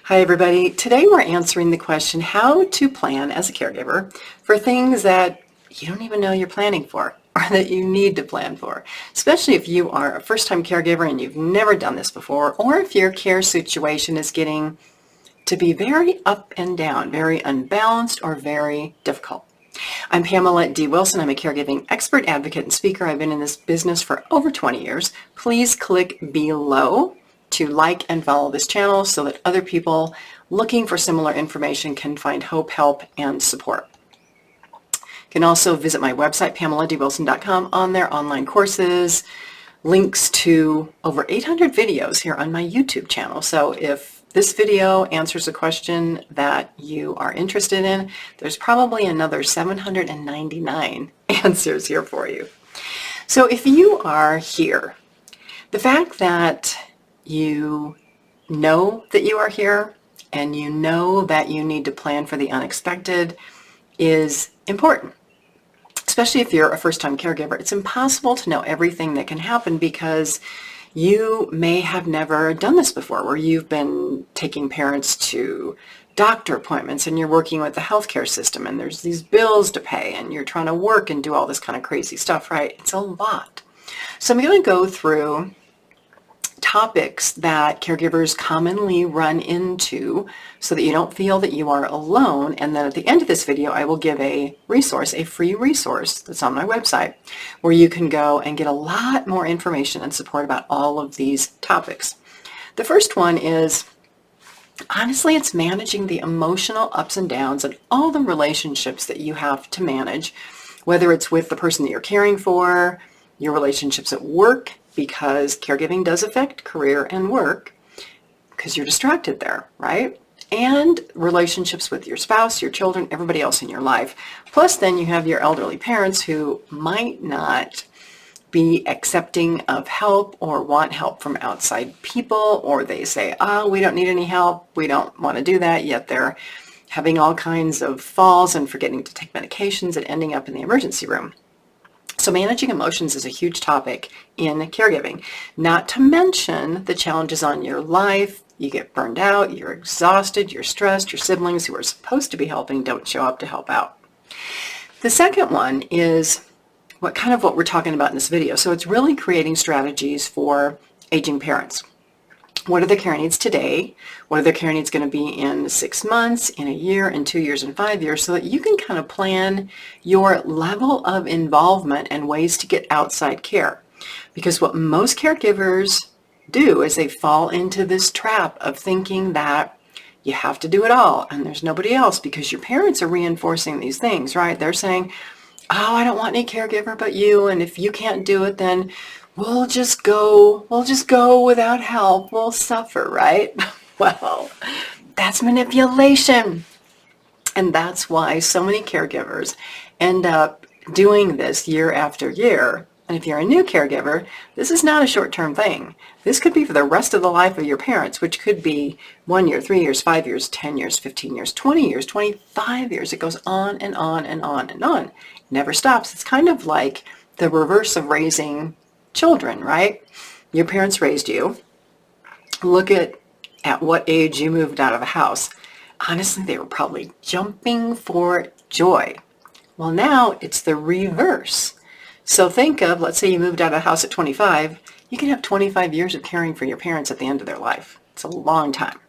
Hi everybody. Today we're answering the question how to plan as a caregiver for things that you don't even know you're planning for or that you need to plan for, especially if you are a first-time caregiver and you've never done this before, or if your care situation is getting to be very up and down, very unbalanced, or very difficult. I'm Pamela D Wilson. I'm a caregiving expert, advocate, and speaker. I've been in this business for over 20 years. Please click below to like and follow this channel so that other people looking for similar information can find hope, help, and support. You can also visit my website, PamelaDWilson.com, on their online courses, links to over 800 videos here on my YouTube channel. So if this video answers a question that you are interested in, there's probably another 799 answers here for you. So if you are here, the fact that you know that you are here and you know that you need to plan for the unexpected is important. Especially if you're a first-time caregiver, it's impossible to know everything that can happen because you may have never done this before, where you've been taking parents to doctor appointments and you're working with the healthcare system and there's these bills to pay and you're trying to work and do all this kind of crazy stuff, right? It's a lot. So I'm going to go through topics that caregivers commonly run into so that you don't feel that you are alone. And then at the end of this video, I will give a resource, a free resource that's on my website, where you can go and get a lot more information and support about all of these topics. The first one is, honestly, it's managing the emotional ups and downs and all the relationships that you have to manage, whether it's with the person that you're caring for, your relationships at work, because caregiving does affect career and work because you're distracted there, right? And relationships with your spouse, your children, everybody else in your life. Plus then you have your elderly parents who might not be accepting of help or want help from outside people, or they say, oh, we don't need any help, we don't want to do that, yet they're having all kinds of falls and forgetting to take medications and ending up in the emergency room. So managing emotions is a huge topic in caregiving, not to mention the challenges on your life. You get burned out, you're exhausted, you're stressed, your siblings who are supposed to be helping don't show up to help out. The second one is what we're talking about in this video. So it's really creating strategies for aging parents. What are their care needs today? What are their care needs going to be in 6 months, in a year, in 2 years, and 5 years, so that you can kind of plan your level of involvement and ways to get outside care. Because what most caregivers do is they fall into this trap of thinking that you have to do it all and there's nobody else, because your parents are reinforcing these things, right? They're saying, oh, I don't want any caregiver but you, and if you can't do it, then we'll just go without help, we'll suffer, right? Well, that's manipulation. And that's why so many caregivers end up doing this year after year. And if you're a new caregiver, this is not a short-term thing. This could be for the rest of the life of your parents, which could be 1 year, 3 years, 5 years, 10 years, 15 years, 20 years, 25 years. It goes on and on and on and on. It never stops. It's kind of like the reverse of raising children, right? Your parents raised you. Look at what age you moved out of the house. Honestly, they were probably jumping for joy. Well, now it's the reverse. So think of, let's say you moved out of the house at 25. You can have 25 years of caring for your parents at the end of their life. It's a long time.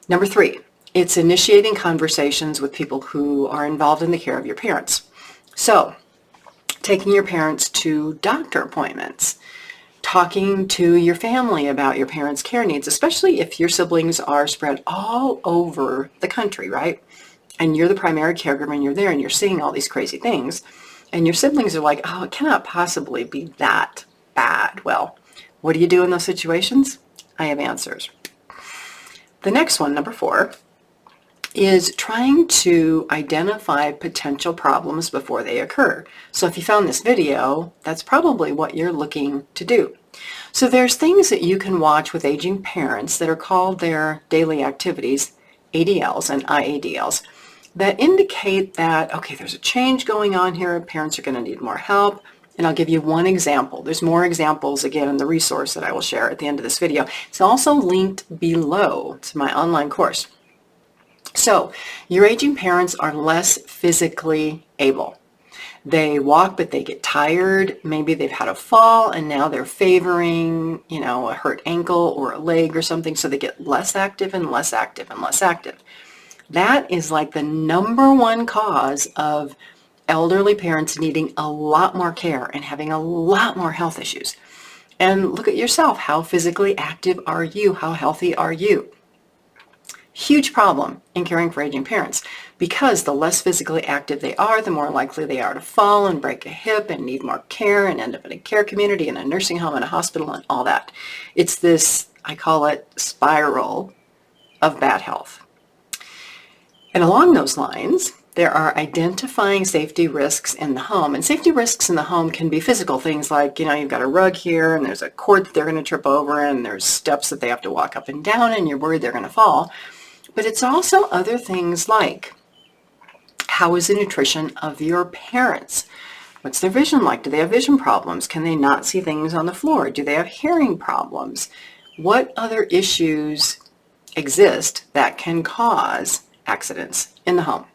Number 3, it's initiating conversations with people who are involved in the care of your parents. So taking your parents to doctor appointments, talking to your family about your parents' care needs, especially if your siblings are spread all over the country, right? And you're the primary caregiver and you're there and you're seeing all these crazy things. And your siblings are like, oh, it cannot possibly be that bad. Well, what do you do in those situations? I have answers. The next one, number 4, is trying to identify potential problems before they occur. So if you found this video, that's probably what you're looking to do. So there's things that you can watch with aging parents that are called their daily activities, ADLs and IADLs, that indicate that, okay, there's a change going on here. Parents are going to need more help. And I'll give you one example. There's more examples, again, in the resource that I will share at the end of this video. It's also linked below to my online course. So your aging parents are less physically able. They walk, but they get tired. Maybe they've had a fall and now they're favoring, a hurt ankle or a leg or something. So they get less active and less active and less active. That is like the number one cause of elderly parents needing a lot more care and having a lot more health issues. And look at yourself. How physically active are you? How healthy are you? Huge problem in caring for aging parents, because the less physically active they are, the more likely they are to fall and break a hip and need more care and end up in a care community and a nursing home and a hospital and all that. It's this, I call it, spiral of bad health. And along those lines, there are identifying safety risks in the home. And safety risks in the home can be physical things like, you've got a rug here and there's a cord that they're going to trip over and there's steps that they have to walk up and down and you're worried they're going to fall. But it's also other things like, how is the nutrition of your parents? What's their vision like? Do they have vision problems? Can they not see things on the floor? Do they have hearing problems? What other issues exist that can cause accidents in the home?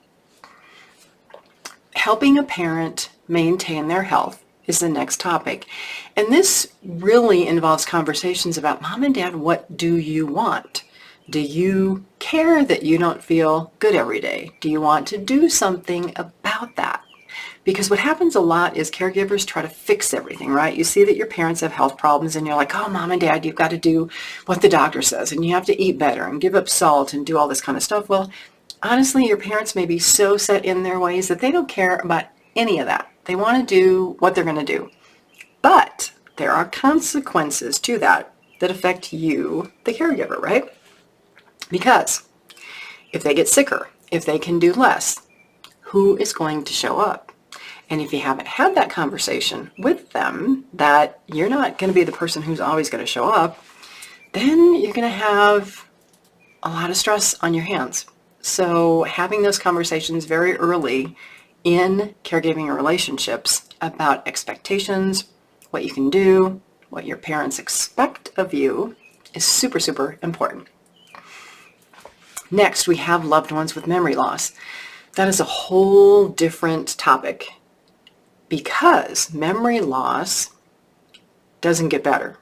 Helping a parent maintain their health is the next topic. And this really involves conversations about, Mom and Dad, what do you want? Do you care that you don't feel good every day? Do you want to do something about that? Because what happens a lot is caregivers try to fix everything, right? You see that your parents have health problems and you're like, oh, Mom and Dad, you've got to do what the doctor says and you have to eat better and give up salt and do all this kind of stuff. Well, honestly, your parents may be so set in their ways that they don't care about any of that. They want to do what they're going to do. But there are consequences to that affect you, the caregiver, right? Because if they get sicker, if they can do less, who is going to show up? And if you haven't had that conversation with them, that you're not going to be the person who's always going to show up, then you're going to have a lot of stress on your hands. So having those conversations very early in caregiving relationships about expectations, what you can do, what your parents expect of you is super, super important. Next, we have loved ones with memory loss. That is a whole different topic because memory loss doesn't get better.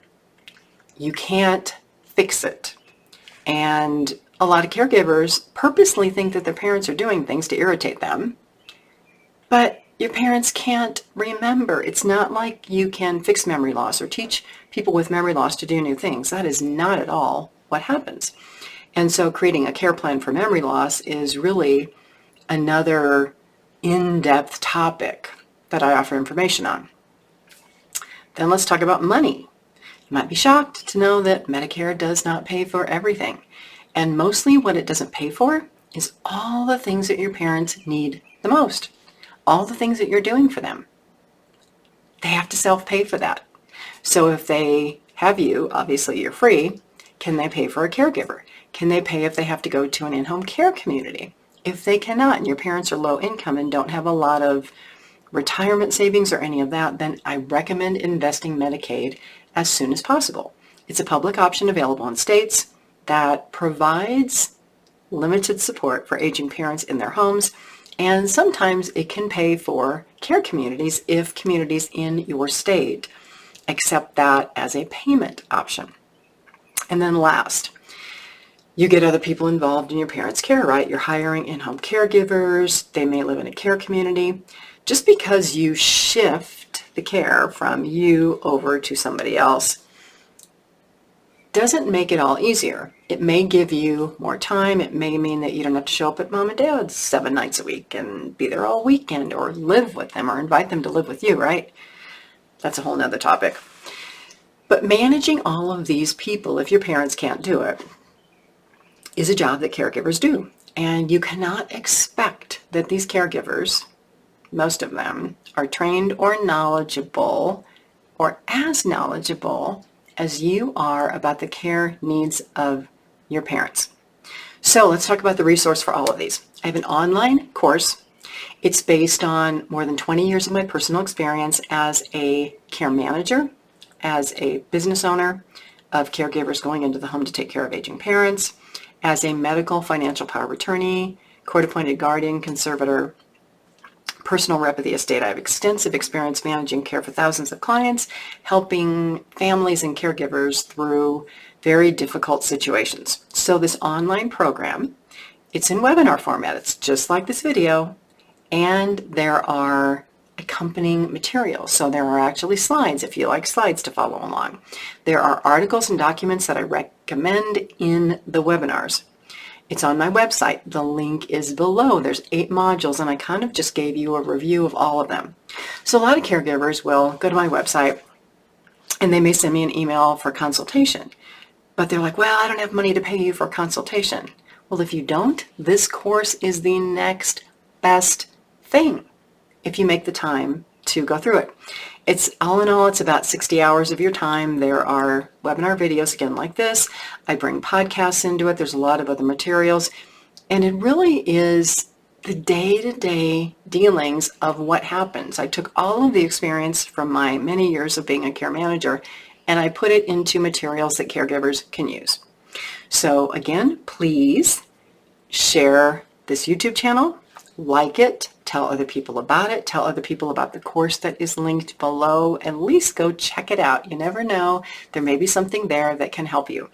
You can't fix it. And a lot of caregivers purposely think that their parents are doing things to irritate them, but your parents can't remember. It's not like you can fix memory loss or teach people with memory loss to do new things. That is not at all what happens. And so creating a care plan for memory loss is really another in-depth topic that I offer information on. Then let's talk about money. You might be shocked to know that Medicare does not pay for everything. And mostly what it doesn't pay for is all the things that your parents need the most. All the things that you're doing for them. They have to self-pay for that. So if they have you, obviously you're free, can they pay for a caregiver? Can they pay if they have to go to an in-home care community? If they cannot and your parents are low income and don't have a lot of retirement savings or any of that, then I recommend investing Medicaid as soon as possible. It's a public option available in states that provides limited support for aging parents in their homes, and sometimes it can pay for care communities if communities in your state accept that as a payment option. And then last, you get other people involved in your parents' care, right? You're hiring in-home caregivers. They may live in a care community. Just because you shift the care from you over to somebody else doesn't make it all easier. It may give you more time. It may mean that you don't have to show up at Mom and Dad's 7 nights a week and be there all weekend or live with them or invite them to live with you, right? That's a whole nother topic. But managing all of these people, if your parents can't do it, is a job that caregivers do. And you cannot expect that these caregivers, most of them, are trained or knowledgeable or as knowledgeable as you are about the care needs of your parents. So let's talk about the resource for all of these. I have an online course. It's based on more than 20 years of my personal experience as a care manager, as a business owner of caregivers going into the home to take care of aging parents, as a medical financial power of attorney, court-appointed guardian, conservator, personal rep of the estate. I have extensive experience managing care for thousands of clients, helping families and caregivers through very difficult situations. So this online program, it's in webinar format. It's just like this video, and there are accompanying materials. So there are actually slides if you like slides to follow along. There are articles and documents that I recommend in the webinars. It's on my website. The link is below. There's 8 modules, and I kind of just gave you a review of all of them. So a lot of caregivers will go to my website, and they may send me an email for consultation. But they're like, well, I don't have money to pay you for a consultation. Well, if you don't, this course is the next best thing if you make the time to go through it. It's all in all, it's about 60 hours of your time. There are webinar videos, again, like this. I bring podcasts into it. There's a lot of other materials. And it really is the day-to-day dealings of what happens. I took all of the experience from my many years of being a care manager, and I put it into materials that caregivers can use. So again, please share this YouTube channel, like it, tell other people about it, tell other people about the course that is linked below. At least go check it out. You never know, there may be something there that can help you.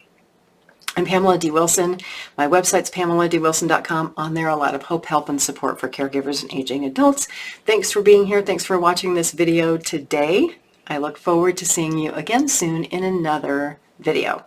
I'm Pamela D Wilson. My website's PamelaDWilson.com. On there, a lot of hope, help, and support for caregivers and aging adults. Thanks for being here. Thanks for watching this video today. I look forward to seeing you again soon in another video.